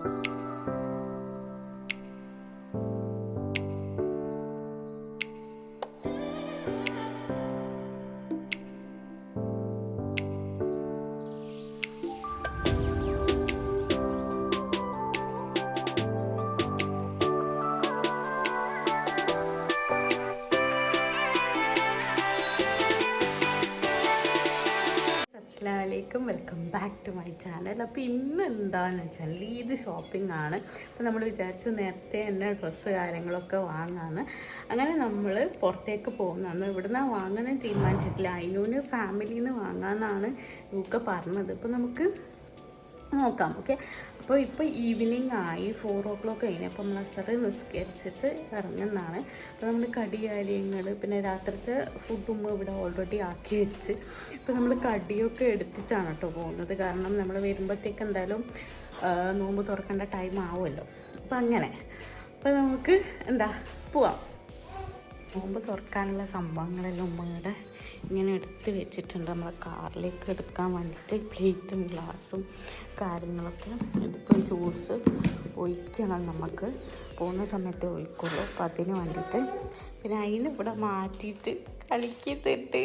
അസ്സലാമലൈക്കും, welcome back to my channel. അപ്പോൾ ഇന്ന് എന്താണെന്ന് വെച്ചാൽ ഇത് ഷോപ്പിംഗ് ആണ്. അപ്പോൾ നമ്മൾ വിചാരിച്ചു നേരത്തെ തന്നെ ഡ്രസ്സ് കാര്യങ്ങളൊക്കെ വാങ്ങാമെന്ന്. അങ്ങനെ നമ്മൾ പുറത്തേക്ക് പോകുന്നതാണ്. ഇവിടുന്ന് വാങ്ങുന്നത് തീരുമാനിച്ചിട്ടില്ല. അതിനൂന് ഫാമിലിയിൽ നിന്ന് വാങ്ങാമെന്നാണ് ഒക്കെ പറഞ്ഞത്. ഇപ്പോൾ നമുക്ക് നോക്കാം. ഓക്കെ, അപ്പോൾ ഇപ്പോൾ ഈവനിങ് ആയി, 4 o'clock കഴിഞ്ഞു. അപ്പോൾ നമ്മൾ അസർ നിസ്കരിച്ചിട്ട് ഇറങ്ങുന്നതാണ്. അപ്പോൾ നമ്മൾ കടി കാര്യങ്ങൾ പിന്നെ രാത്രിത്തെ ഫുഡും ഇവിടെ ഓൾറെഡി ആക്കി വെച്ച് ഇപ്പോൾ നമ്മൾ കടിയൊക്കെ എടുത്തിട്ടാണ് കേട്ടോ പോകുന്നത്. കാരണം നമ്മൾ വരുമ്പോഴത്തേക്ക് എന്തായാലും നോമ്പ് തുറക്കേണ്ട ടൈം ആവുമല്ലോ. അപ്പോൾ അങ്ങനെ അപ്പോൾ നമുക്ക് പോവാം. നോമ്പ് തുറക്കാനുള്ള സംഭവങ്ങളെല്ലാം ഉമ്മയുടെ ഇങ്ങനെ എടുത്ത് വെച്ചിട്ടുണ്ട്. നമ്മളെ കാറിലേക്ക് എടുക്കാൻ വേണ്ടിയിട്ട് പ്ലേറ്റും ഗ്ലാസും കാര്യങ്ങളൊക്കെ. ഇതിപ്പം ജ്യൂസ് ഒഴിക്കണം, നമുക്ക് പോകുന്ന സമയത്ത് ഒഴിക്കുള്ളൂ. അപ്പം അതിന് വേണ്ടിയിട്ട് പിന്നെ അതിന് ഇവിടെ മാറ്റിയിട്ട് കളിക്കുന്നുണ്ട്.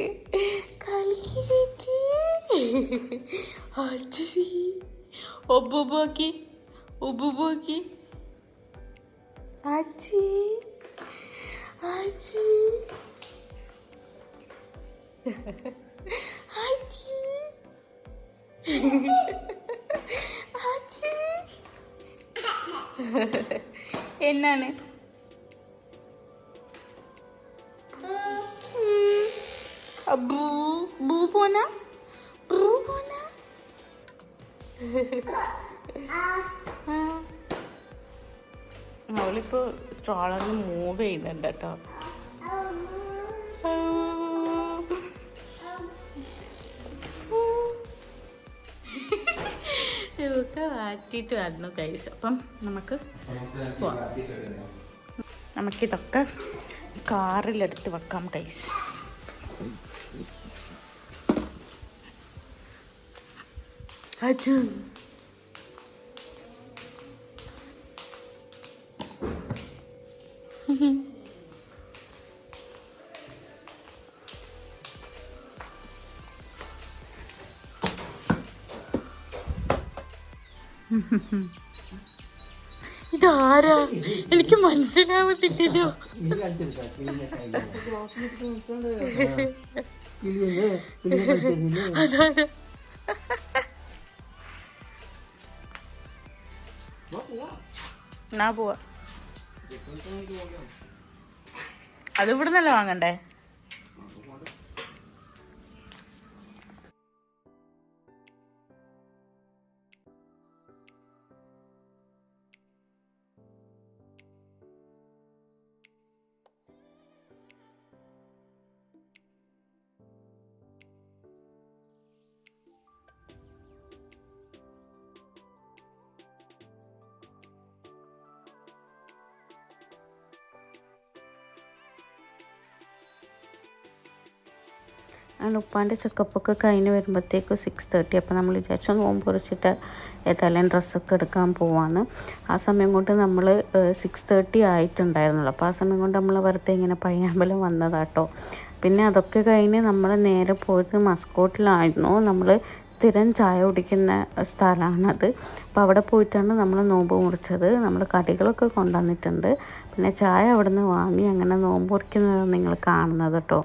ഒബുബോക്കി ഒബുബോക്കി ആച്ചി ആച്ചി ആച്ചി ആച്ചി എന്നാണ് അബൂ ബൂ പോന ബൂ പോന അവളിപ്പോൾ സ്ട്രോളറിൽ മൂവ് ചെയ്യുന്നുണ്ട് കേട്ടോ. ഇതൊക്കെ മാറ്റിയിട്ട് വരണം കൈസ്. അപ്പം നമുക്ക് പോവാം. നമുക്കിതൊക്കെ കാറിലെടുത്ത് വെക്കാം കൈസ്. അജു ഇതാരാ? എനിക്ക് മനസ്സിലാവുന്നില്ലല്ലോ. അതാരാ? എന്നാ പോവാ. അത് ഇവിടെ നിന്നല്ലേ വാങ്ങണ്ടേ? അങ്ങനെ ഉപ്പാൻ്റെ ചെക്കപ്പൊക്കെ കഴിഞ്ഞ് വരുമ്പോഴത്തേക്ക് 6:30. അപ്പോൾ നമ്മൾ വിചാരിച്ചു നോമ്പ് കുറിച്ചിട്ട് ഏതായാലും ഡ്രസ്സൊക്കെ എടുക്കാൻ പോവാണ്. ആ സമയം കൊണ്ട് നമ്മൾ 6:30 ആയിട്ടുണ്ടായിരുന്നുള്ളൂ. അപ്പോൾ ആ സമയം കൊണ്ട് നമ്മൾ വെറുതെ ഇങ്ങനെ പയ്യാമ്പലം വന്നതാട്ടോ. പിന്നെ അതൊക്കെ കഴിഞ്ഞ് നമ്മൾ നേരെ പോയത് മസ്കോട്ടിലായിരുന്നു. നമ്മൾ സ്ഥിരം ചായ കുടിക്കുന്ന സ്ഥലമാണത്. അപ്പോൾ അവിടെ പോയിട്ടാണ് നമ്മൾ നോമ്പ് മുറിച്ചത്. നമ്മൾ കടികളൊക്കെ കൊണ്ടുവന്നിട്ടുണ്ട്. പിന്നെ ചായ അവിടെ നിന്ന് വാങ്ങി അങ്ങനെ നോമ്പ് മുറിക്കുന്നതാണ് നിങ്ങൾ കാണുന്നത് കേട്ടോ.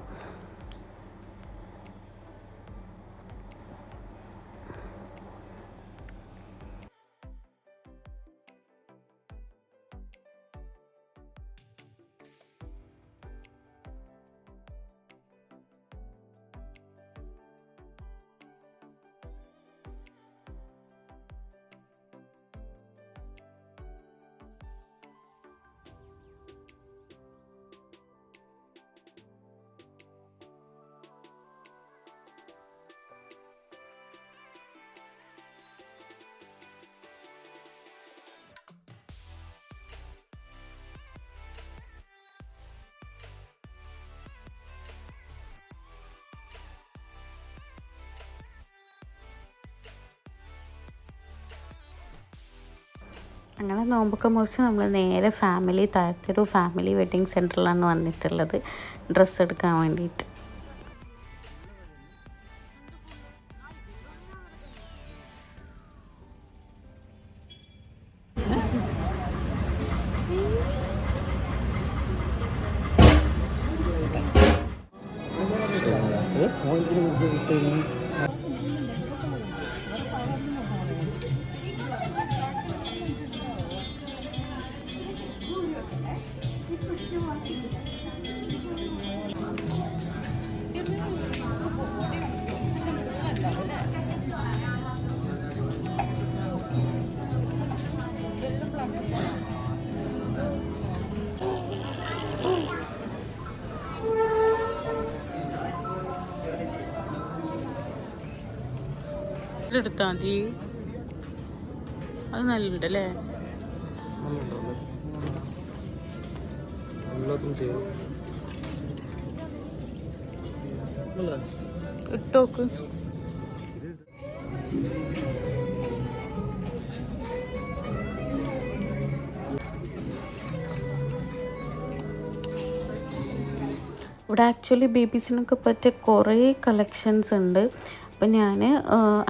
അങ്ങനെ നോമ്പൊക്കെ മുറിച്ച് നമ്മൾ നേരെ ഫാമിലി താഴത്തൊരു ഫാമിലി വെഡ്ഡിങ് സെൻറ്ററിലാണ് വന്നിട്ടുള്ളത് ഡ്രസ്സ് എടുക്കാൻ വേണ്ടിയിട്ട്. എടുത്താൽ മതി. അത് നല്ലുണ്ടല്ലേ. ഇട്ടോക്ക്. ഇവിടെ ആക്ച്വലി ബേബീസിനൊക്കെ പറ്റിയ കുറേ കളക്ഷൻസ് ഉണ്ട്. അപ്പം ഞാൻ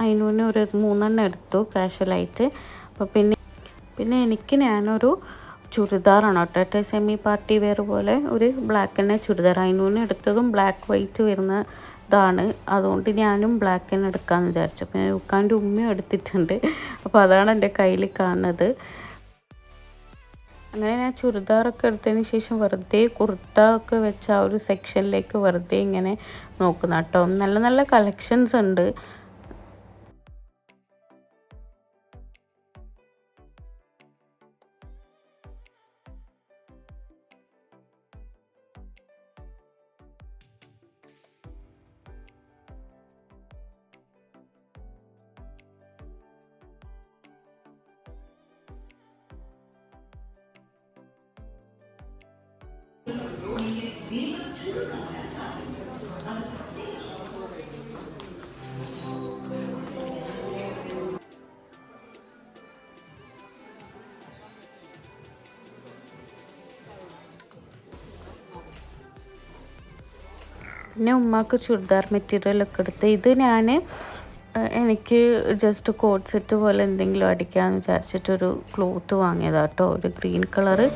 അതിനു ഒരു 3 എടുത്തു കാഷ്വലായിട്ട്. അപ്പോൾ പിന്നെ എനിക്ക് ഞാനൊരു ചുരിദാറാണ് കേട്ടോ, സെമി പാർട്ടി വെയർ പോലെ ഒരു ബ്ലാക്ക് തന്നെ ചുരിദാർ. അതിനു എടുത്തതും ബ്ലാക്ക് വൈറ്റ് വരുന്നതാണ്. അതുകൊണ്ട് ഞാനും ബ്ലാക്ക് തന്നെ എടുക്കാമെന്ന് വിചാരിച്ചു. അപ്പോൾ ഞാൻ ഉക്കാൻ്റെ ഉമ്മയും എടുത്തിട്ടുണ്ട്. അപ്പോൾ അതാണ് എൻ്റെ കയ്യിൽ കാണുന്നത്. അങ്ങനെ ഞാൻ ചുരിദാറൊക്കെ എടുത്തതിന് ശേഷം വെറുതെ കുർത്ത ഒക്കെ വെച്ച ആ ഒരു സെക്ഷനിലേക്ക് വെറുതെ ഇങ്ങനെ നോക്കുന്ന കേട്ടോ. നല്ല നല്ല കളക്ഷൻസ് ഉണ്ട്. പിന്നെ ഉമ്മാക്ക് ചുരിദാർ മെറ്റീരിയലൊക്കെ എടുത്ത് ഇത് എനിക്ക് ജസ്റ്റ് കോട്ട് സെറ്റ് പോലെ എന്തെങ്കിലും അടിക്കാമെന്ന് വിചാരിച്ചിട്ടൊരു ക്ലോത്ത് വാങ്ങിയതാണ് കേട്ടോ. ഒരു ഗ്രീൻ കളറ്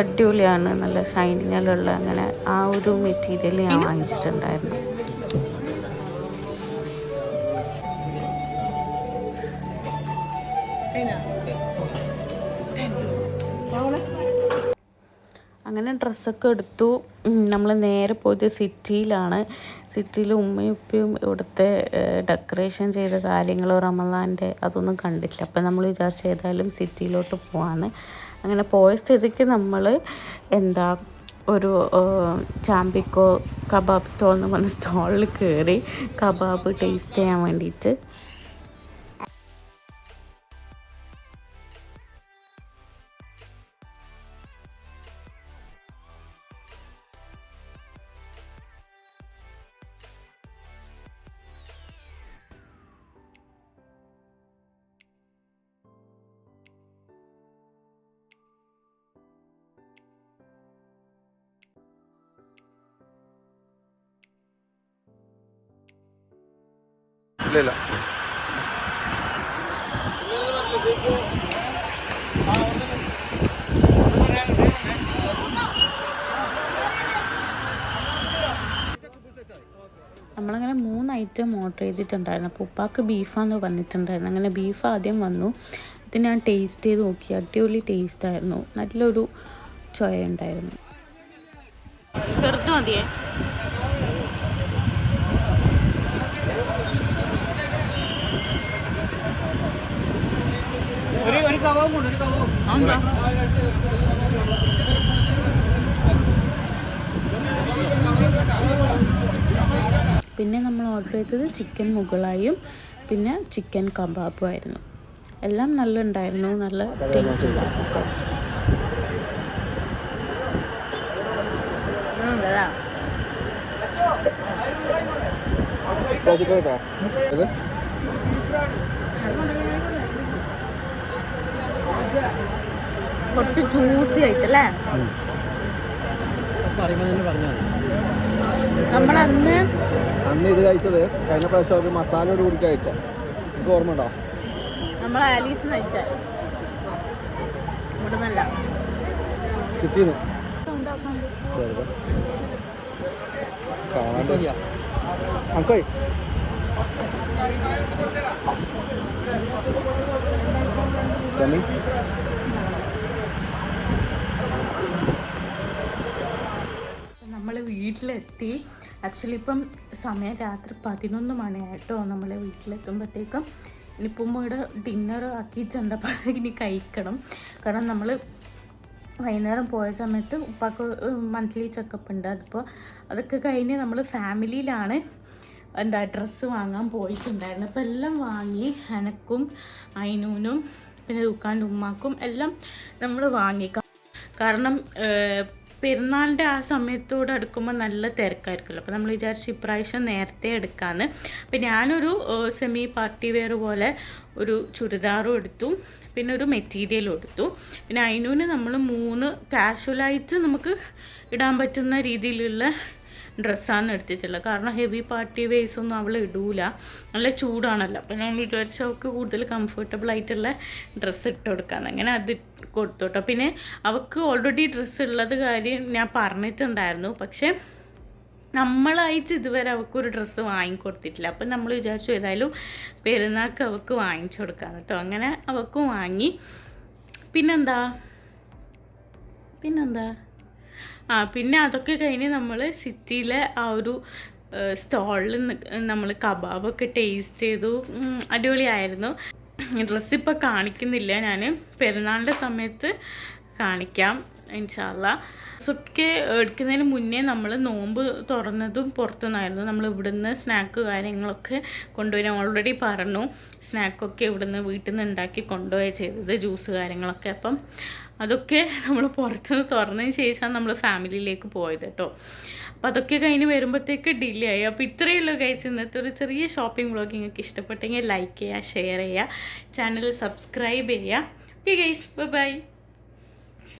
അടിപൊളിയാണ്, നല്ല ഷൈനിങ്ങിലുള്ള അങ്ങനെ ആ ഒരു മെറ്റീരിയൽ ഞാൻ വാങ്ങിച്ചിട്ടുണ്ടായിരുന്നു. അങ്ങനെ ഡ്രസ്സൊക്കെ എടുത്തു. നമ്മൾ നേരെ പോയത് സിറ്റിയിലാണ്. സിറ്റിയിൽ ഉമ്മയും ഉപ്പയും ഇവിടുത്തെ ഡെക്കറേഷൻ ചെയ്ത കാര്യങ്ങൾ റമദാൻ്റെ അതൊന്നും കണ്ടിട്ടില്ല. അപ്പം നമ്മൾ വിചാരിച്ച ഏതായാലും സിറ്റിയിലോട്ട് പോവാണ്. അങ്ങനെ പോയ സ്ഥിതിക്ക് നമ്മൾ ഒരു ചാമ്പിക്കോ കബാബ് സ്റ്റോൾ എന്ന് പറഞ്ഞ സ്റ്റോളിൽ കയറി കബാബ് ടേസ്റ്റ് ചെയ്യാൻ വേണ്ടിയിട്ട്. ഇല്ല നമ്മളങ്ങനെ 3 ഐറ്റം ഓർഡർ ചെയ്തിട്ടുണ്ടായിരുന്നു. അപ്പോൾ ഉപ്പാക്ക് ബീഫാന്ന് പറഞ്ഞിട്ടുണ്ടായിരുന്നു. അങ്ങനെ ബീഫ് ആദ്യം വന്നു. ഇത് ഞാൻ ടേസ്റ്റ് ചെയ്ത് നോക്കി. അടിപൊളി ടേസ്റ്റായിരുന്നു, നല്ലൊരു ചൊയ ഉണ്ടായിരുന്നു. ചെറുത് മതിയേ. പിന്നെ നമ്മൾ ഓർഡർ ചെയ്തത് ചിക്കൻ മുഗളായും പിന്നെ ചിക്കൻ കബാബും ആയിരുന്നു. എല്ലാം നല്ല ഉണ്ടായിരുന്നു, നല്ല ടേസ്റ്റ് ഉണ്ടായിരുന്നു. കുറച്ച് ജ്യൂസി ആയിട്ടല്ലേ. നമ്മളന്ന് ഇത് കഴിച്ചത് കഴിഞ്ഞ പ്രാവശ്യം ഒരു മസാലയോട് കൂടി കഴിച്ച എനിക്ക് ഓർമ്മ ഉണ്ടോ? നമ്മൾ ആലീസ് കഴിച്ച ഇവിടെ നല്ല കിട്ടിയത് അങ്കോയ് നമ്മൾ വീട്ടിലെത്തി. ആക്ച്വലി ഇപ്പം സമയം രാത്രി 11 മണിയായിട്ടോ. നമ്മൾ വീട്ടിലെത്തുമ്പോഴത്തേക്കും ഇനിയിപ്പം ഇവിടെ ഡിന്നർ ആക്കിയിട്ടുണ്ടപ്പോൾ ഇനി കഴിക്കണം. കാരണം നമ്മൾ വൈകുന്നേരം പോയ സമയത്ത് ഉപ്പാക്ക് മന്ത്ലി ചെക്കപ്പ് ഉണ്ട്. അതിപ്പോൾ അതൊക്കെ കഴിഞ്ഞ് നമ്മൾ ഫാമിലിയിലാണ് ഡ്രസ്സ് വാങ്ങാൻ പോയിട്ടുണ്ടായിരുന്നു. അപ്പോൾ എല്ലാം വാങ്ങി. എനക്കും അയിനൂനും പിന്നെ ദുക്കാൻ്റെ ഉമ്മാക്കും എല്ലാം നമ്മൾ വാങ്ങി. കാരണം പെരുന്നാളിൻ്റെ ആ സമയത്തോട് അടുക്കുമ്പോൾ നല്ല തിരക്കായിരിക്കുമല്ലോ. അപ്പോൾ നമ്മൾ വിചാരിച്ചു ഇപ്രാവശ്യം നേരത്തെ എടുക്കാമെന്ന്. അപ്പോൾ ഞാനൊരു സെമി പാർട്ടി വെയർ പോലെ ഒരു ചുരിദാറും എടുത്തു, പിന്നെ ഒരു മെറ്റീരിയലും എടുത്തു. പിന്നെ അതിനൂന് നമ്മൾ 3 കാഷ്വലായിട്ട് നമുക്ക് ഇടാൻ പറ്റുന്ന രീതിയിലുള്ള ഡ്രസ്സാണ് എടുത്തിട്ടുള്ളത്. കാരണം ഹെവി പാർട്ടി വെയ്സ് ഒന്നും അവൾ ഇടൂല, നല്ല ചൂടാണല്ലോ. അപ്പോൾ ഞാൻ വിചാരിച്ച അവൾക്ക് കൂടുതൽ കംഫർട്ടബിൾ ആയിട്ടുള്ള ഡ്രസ്സ് ഇട്ട് കൊടുക്കാമെന്ന്. അങ്ങനെ അത് കൊടുത്തു കേട്ടോ. പിന്നെ അവൾക്ക് ഓൾറെഡി ഡ്രസ്സ് ഉള്ളത് കാര്യം ഞാൻ പറഞ്ഞിട്ടുണ്ടായിരുന്നു. പക്ഷേ നമ്മളയച്ച് ഇതുവരെ അവൾക്കൊരു ഡ്രസ്സ് വാങ്ങിക്കൊടുത്തിട്ടില്ല. അപ്പം നമ്മൾ വിചാരിച്ചു ഏതായാലും പെരുന്നാൾക്ക് അവൾക്ക് വാങ്ങിച്ചു കൊടുക്കാം കേട്ടോ. അങ്ങനെ അവൾക്കും വാങ്ങി. പിന്നെന്താ പിന്നെ അതൊക്കെ കഴിഞ്ഞ് നമ്മൾ സിറ്റിയിലെ ആ ഒരു സ്റ്റോളിൽ നമ്മൾ കബാബൊക്കെ ടേസ്റ്റ് ചെയ്തു. അടിപൊളിയായിരുന്നു. ഡ്രസ്സ് ഇപ്പോൾ കാണിക്കുന്നില്ല, ഞാൻ പെരുന്നാളിൻ്റെ സമയത്ത് കാണിക്കാം ഇൻഷാ അല്ലാ. ഡ്രസ്സൊക്കെ എടുക്കുന്നതിന് മുന്നേ നമ്മൾ നോമ്പ് തുറന്നതും പുറത്തുനിന്നായിരുന്നു. നമ്മൾ ഇവിടുന്ന് സ്നാക്ക് കാര്യങ്ങളൊക്കെ കൊണ്ടുപോയി. ഓൾറെഡി പറഞ്ഞു സ്നാക്കൊക്കെ ഇവിടുന്ന് വീട്ടിൽ നിന്ന് ഉണ്ടാക്കി കൊണ്ടുപോയി ചെയ്തത്, ജ്യൂസ് കാര്യങ്ങളൊക്കെ. അപ്പം അതൊക്കെ നമ്മൾ പുറത്തുനിന്ന് തുറന്നതിന് ശേഷമാണ് നമ്മൾ ഫാമിലിയിലേക്ക് പോയത് കേട്ടോ. അപ്പോൾ അതൊക്കെ കഴിഞ്ഞ് വരുമ്പോഴത്തേക്ക് ഡിലേ ആയി. അപ്പോൾ ഇത്രയേ ഉള്ളൂ ഗൈസ് ഇന്നത്തെ ഒരു ചെറിയ ഷോപ്പിംഗ് വ്ളോഗ്. നിങ്ങൾക്ക് ഇഷ്ടപ്പെട്ടെങ്കിൽ ലൈക്ക് ചെയ്യുക, ഷെയർ ചെയ്യുക, ചാനൽ സബ്സ്ക്രൈബ് ചെയ്യുക. Okay guys, by.